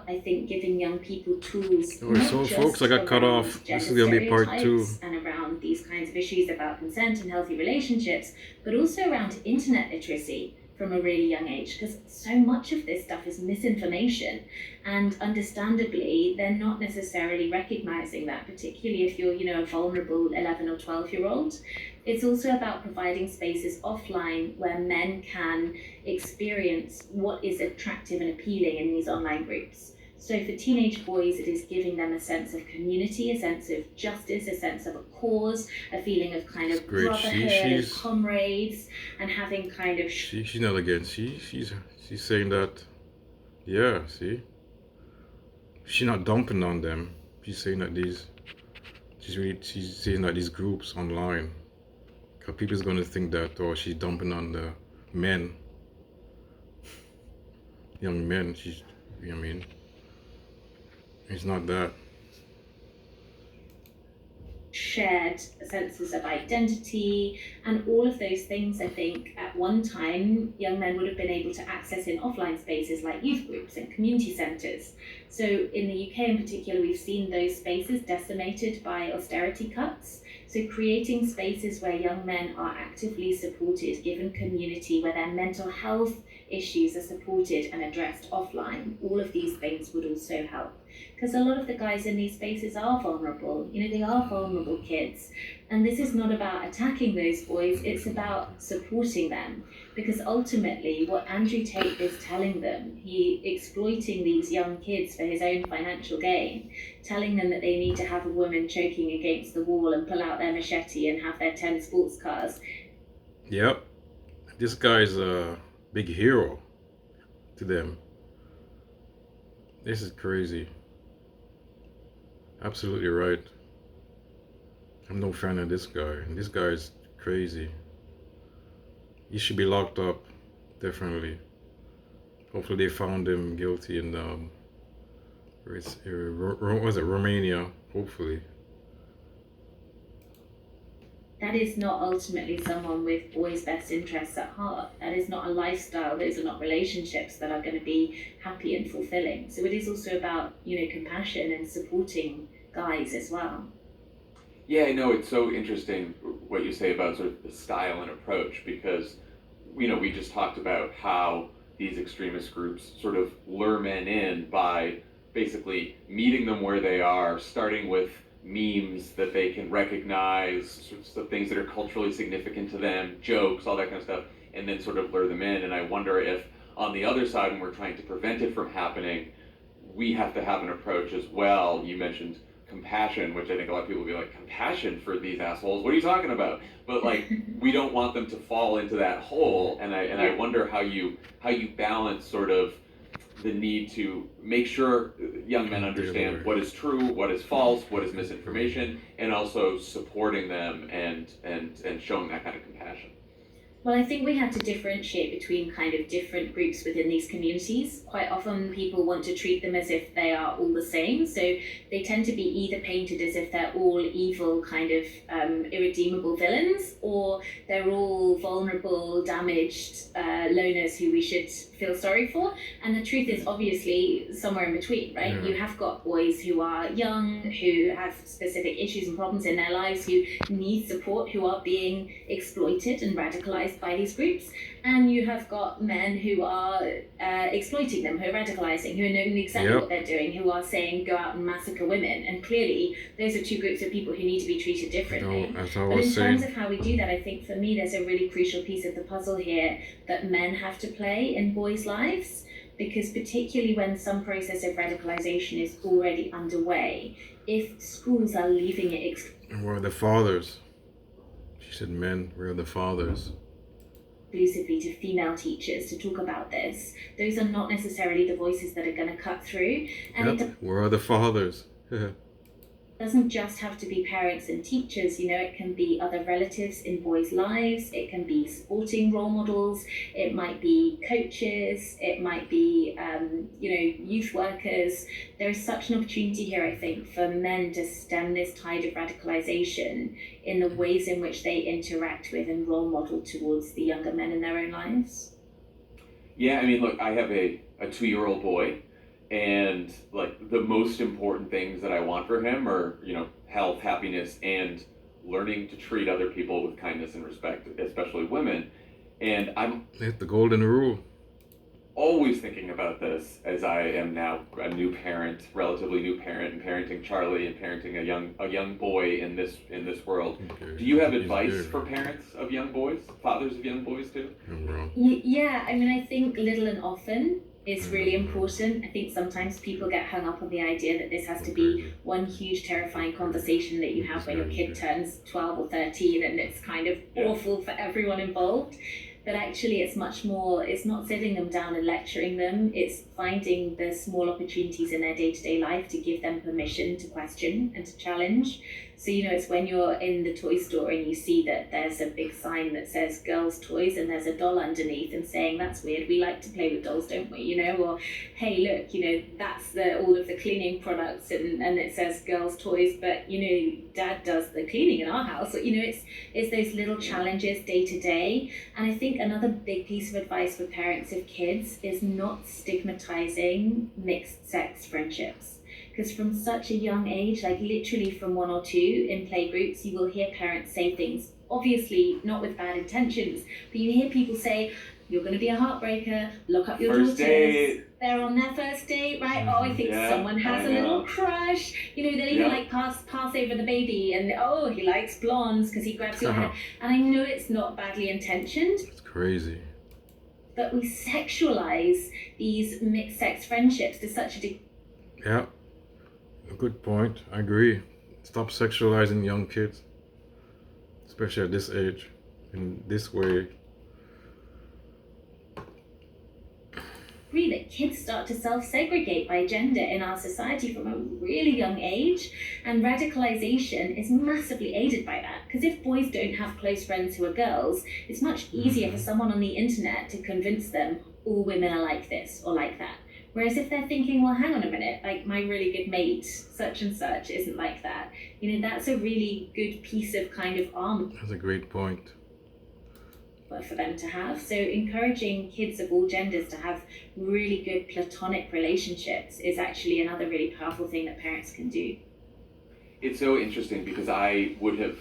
I think giving young people tools, Oh, not so folks, I just got cut around off. This gender is gonna be part two. stereotypes and around these kinds of issues about consent and healthy relationships, but also around internet literacy from a really young age, because so much of this stuff is misinformation. And understandably, they're not necessarily recognizing that, particularly if you're, a vulnerable 11 or 12-year-old. It's also about providing spaces offline where men can experience what is attractive and appealing in these online groups. So for teenage boys, it is giving them a sense of community, a sense of justice, a sense of a cause, a feeling of kind It's of great. brotherhood and comrades, and having kind of she's not against. She's saying that. Yeah, see, she's not dumping on them. She's saying that she's saying that these groups online, cause people's gonna think that, oh, she's dumping on the men, young men. I mean, it's not that. shared senses of identity, and all of those things. I think at one time young men would have been able to access in offline spaces like youth groups and community centres. So in the UK in particular, we've seen those spaces decimated by austerity cuts. So creating spaces where young men are actively supported, given community, where their mental health issues are supported and addressed offline, all of these things would also help, because a lot of the guys in these spaces are vulnerable. They are vulnerable kids. And this is not about attacking those boys, it's about supporting them. Because ultimately, what Andrew Tate is telling them, he exploiting these young kids for his own financial gain, telling them that they need to have a woman choking against the wall and pull out their machete and have their 10 sports cars. Yep, this guy's a big hero to them. This is crazy. Absolutely right. I'm no fan of this guy. This guy is crazy. He should be locked up, definitely. Hopefully they found him guilty in was it Romania? Hopefully. That is not ultimately someone with boys' best interests at heart. That is not a lifestyle. Those are not relationships that are going to be happy and fulfilling. So it is also about, compassion and supporting guys as well. Yeah, I know it's so interesting what you say about sort of the style and approach, because we just talked about how these extremist groups sort of lure men in by basically meeting them where they are, starting with memes that they can recognize, sorts of things that are culturally significant to them, jokes, all that kind of stuff, and then sort of lure them in. And I wonder if on the other side, when we're trying to prevent it from happening, we have to have an approach as well. You mentioned compassion, which I think a lot of people will be like, compassion for these assholes? What are you talking about? But like, we don't want them to fall into that hole. And I wonder how you balance sort of the need to make sure young men understand what is true, what is false, what is misinformation, and also supporting them and showing that kind of compassion. Well, I think we have to differentiate between kind of different groups within these communities. Quite often people want to treat them as if they are all the same. So they tend to be either painted as if they're all evil, kind of irredeemable villains, or they're all vulnerable, damaged loners who we should feel sorry for. And the truth is obviously somewhere in between, right? Yeah. You have got boys who are young, who have specific issues and problems in their lives, who need support, who are being exploited and radicalized by these groups, and you have got men who are exploiting them, who are radicalizing, who are knowing exactly what they're doing, who are saying go out and massacre women. And clearly those are two groups of people who need to be treated differently. But in terms of how we do that, I think for me there's a really crucial piece of the puzzle here that men have to play in boys' lives, because particularly when some process of radicalization is already underway, if schools are leaving it We're the fathers. She said men, we're the fathers. Exclusively to female teachers to talk about this, those are not necessarily the voices that are going to cut through. And we're the fathers. doesn't just have to be parents and teachers, it can be other relatives in boys' lives, it can be sporting role models, it might be coaches, it might be, youth workers. There is such an opportunity here, I think, for men to stem this tide of radicalization in the ways in which they interact with and role model towards the younger men in their own lives. Yeah, I mean, look, I have a 2-year-old boy, and like the most important things that I want for him are, health, happiness, and learning to treat other people with kindness and respect, especially women. And I'm It's the golden rule. always thinking about this as I am now a new parent, relatively new parent, and parenting Charlie and parenting a young boy in this world. Okay. Do you have He's advice good. for parents of young boys, fathers of young boys too? I'm wrong. Yeah, I mean, I think little and often is really Mhm. important. I think sometimes people get hung up on the idea that this has to be Okay. one huge terrifying conversation that you have when your kid turns 12 or 13 and it's kind of Yeah. awful for everyone involved. But actually, it's much more, it's not sitting them down and lecturing them, it's finding the small opportunities in their day to day life to give them permission to question and to challenge. So, it's when you're in the toy store and you see that there's a big sign that says girls' toys and there's a doll underneath and saying, that's weird, we like to play with dolls, don't we? Or, hey, look, that's all of the cleaning products and it says girls' toys, but, dad does the cleaning in our house. It's those little challenges day to day. And I think another big piece of advice for parents of kids is not stigmatizing mixed sex friendships. Because from such a young age, like literally from 1 or 2 in playgroups, you will hear parents say things, obviously not with bad intentions, but you hear people say, you're going to be a heartbreaker, look up your First daughters. date. They're on their first date, right? Oh, I think Yeah, someone has I a little know. crush. They'll even Yeah. like pass over the baby and, oh, he likes blondes because he grabs your hand. And I know it's not badly intentioned, It's crazy. but we sexualize these mixed sex friendships to such a degree. Yeah. A good point. I agree. Stop sexualizing young kids, especially at this age, in this way. That kids start to self-segregate by gender in our society from a really young age, and radicalization is massively aided by that, because if boys don't have close friends who are girls, it's much easier for someone on the internet to convince them all women are like this or like that. Whereas if they're thinking, well, hang on a minute, like my really good mate such and such isn't like that, that's a really good piece of kind of armor That's a great point. for them to have. So encouraging kids of all genders to have really good platonic relationships is actually another really powerful thing that parents can do. It's so interesting because I would have,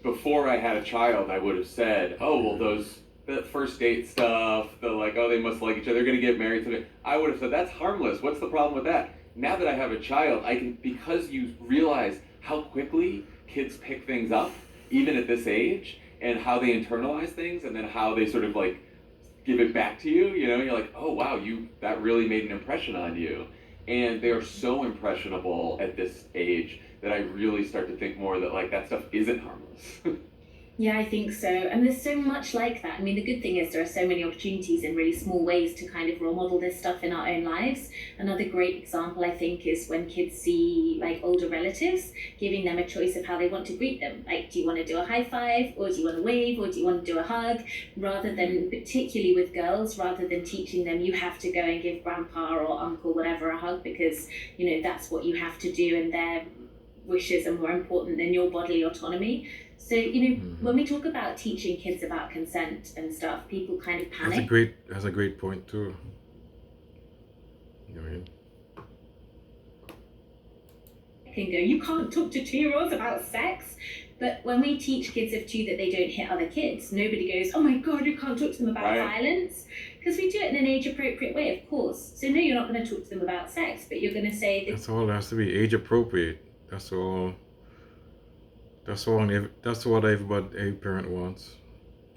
before I had a child, I would have said, oh, well, that first date stuff, the like, oh, they must like each other, they're going to get married today. I would have said, that's harmless. What's the problem with that? Now that I have a child, I can, because you realize how quickly kids pick things up, even at this age, and how they internalize things, and then how they sort of like give it back to you. You're like, oh wow, that really made an impression on you. And they are so impressionable at this age that I really start to think more that like that stuff isn't harmless. Yeah, I think so. And there's so much like that. I mean, the good thing is there are so many opportunities in really small ways to kind of role model this stuff in our own lives. Another great example, I think, is when kids see like older relatives, giving them a choice of how they want to greet them. Like, do you want to do a high five, or do you want to wave, or do you want to do a hug? Rather than, particularly with girls, rather than teaching them you have to go and give grandpa or uncle whatever a hug because, that's what you have to do and their wishes are more important than your bodily autonomy. So, when we talk about teaching kids about consent and stuff, people kind of panic. That's a great point too. Can go, you can't talk to 2-year-olds about sex. But when we teach kids of 2 that they don't hit other kids, nobody goes, oh my God, you can't talk to them about violence. Because we do it in an age-appropriate way, of course. So no, you're not going to talk to them about sex, but you're going to say... That's all it has to be, age-appropriate. That's all. That's what every parent wants.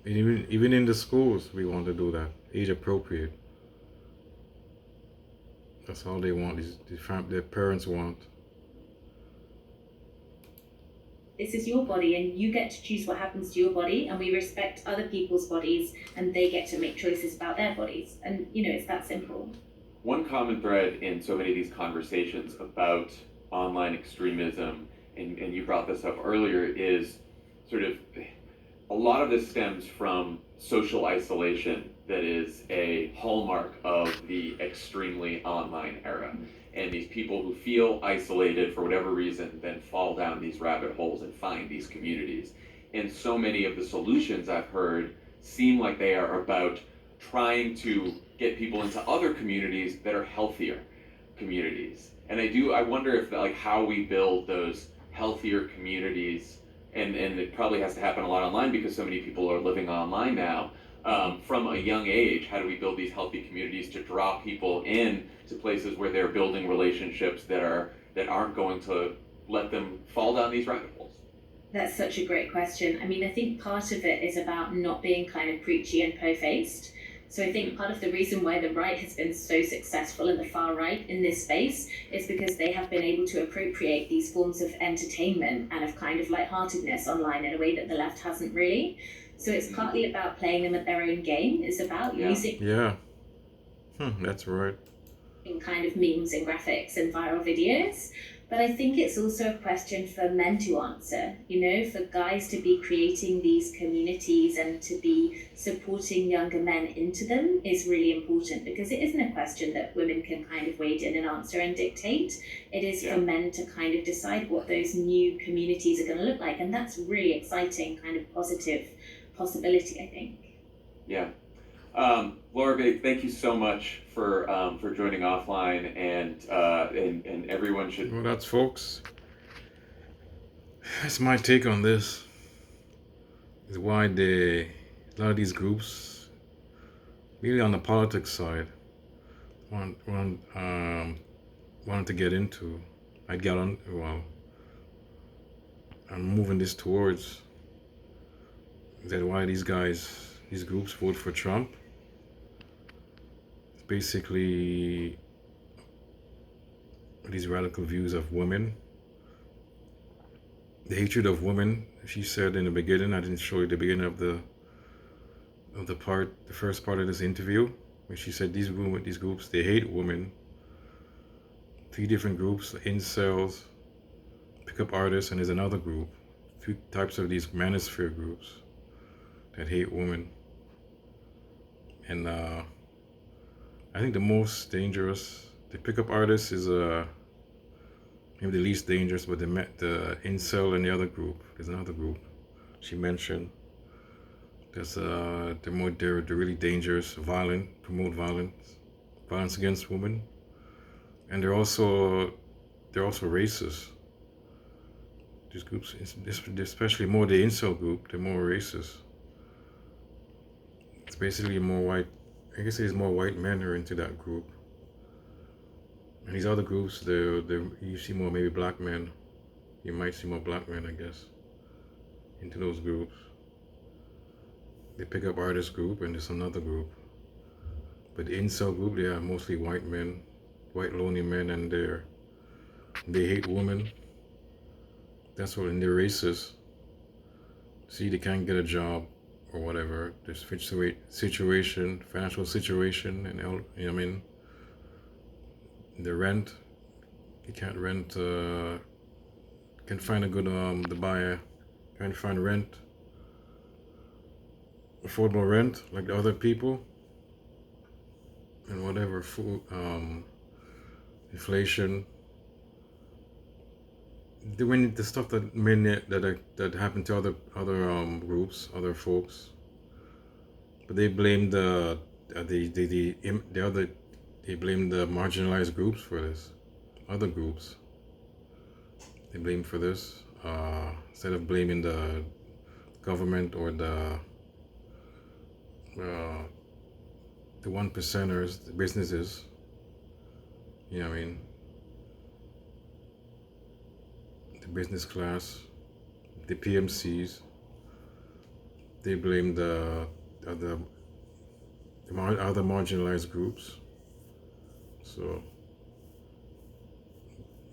Even in the schools, we want to do that. Age-appropriate. That's all they want, their parents want. This is your body and you get to choose what happens to your body, and we respect other people's bodies and they get to make choices about their bodies. And, it's that simple. One common thread in so many of these conversations about online extremism, and you brought this up earlier, is sort of a lot of this stems from social isolation that is a hallmark of the extremely online era. And these people who feel isolated for whatever reason then fall down these rabbit holes and find these communities. And so many of the solutions I've heard seem like they are about trying to get people into other communities that are healthier. communities. And I wonder if like how we build those healthier communities, and it probably has to happen a lot online because so many people are living online now. From a young age, how do we build these healthy communities to draw people in to places where they're building relationships that aren't going to let them fall down these rabbit holes? That's such a great question. I mean, I think part of it is about not being kind of preachy and po-faced. So I think part of the reason why the right has been so successful and the far right in this space is because they have been able to appropriate these forms of entertainment and of kind of lightheartedness online in a way that the left hasn't really. So it's partly about playing them at their own game. It's about using Yeah. That's right. kind of memes and graphics and viral videos. But I think it's also a question for men to answer, for guys to be creating these communities and to be supporting younger men into them is really important, because it isn't a question that women can kind of wade in and answer and dictate. It is for men to kind of decide what those new communities are going to look like. And that's really exciting, kind of positive possibility, I think. Yeah. Laura, thank you so much for joining offline, and everyone should. Well, that's folks. That's my take on this. Is why a lot of these groups, really on the politics side, wanted to get into. I'd get on. Well, I'm moving this towards that why these groups vote for Trump. It's basically these radical views of women, the hatred of women. She said in the beginning, I didn't show you the beginning of the first part of this interview, where she said these groups, they hate women. 3 different groups: incels, pickup artists, and there's another group. 3 types of these manosphere groups that hate women. And I think the most dangerous, the pickup artist is maybe the least dangerous, but the incel and the other group, there's another group she mentioned. They're really dangerous, violent, promote violence against women, and they're also racist. These groups, especially more the incel group, they're more racist. It's basically more white. I guess there's more white men who are into that group. And these other groups, you see more maybe black men. You might see more black men, I guess, into those groups. The pickup artist group, and there's another group. But the incel group, they are mostly white men, white lonely men, and they hate women. That's what, and they're racist. See, they can't get a job or whatever. There's situation, financial situation, and I mean, the rent, you can't rent. Can't find a good the buyer. Can't find rent, affordable rent like the other people, and whatever food, inflation. The stuff that happened to other groups, other folks, but they blame the other, they blame the marginalized groups for this, other groups. They blame for this instead of blaming the government or the 1%ers, the businesses. You know what I mean? The business class, the PMCs. They blame the other marginalized groups. So,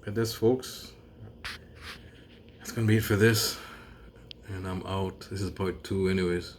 but this, folks, that's gonna be it for this, and I'm out. This is part 2, anyways.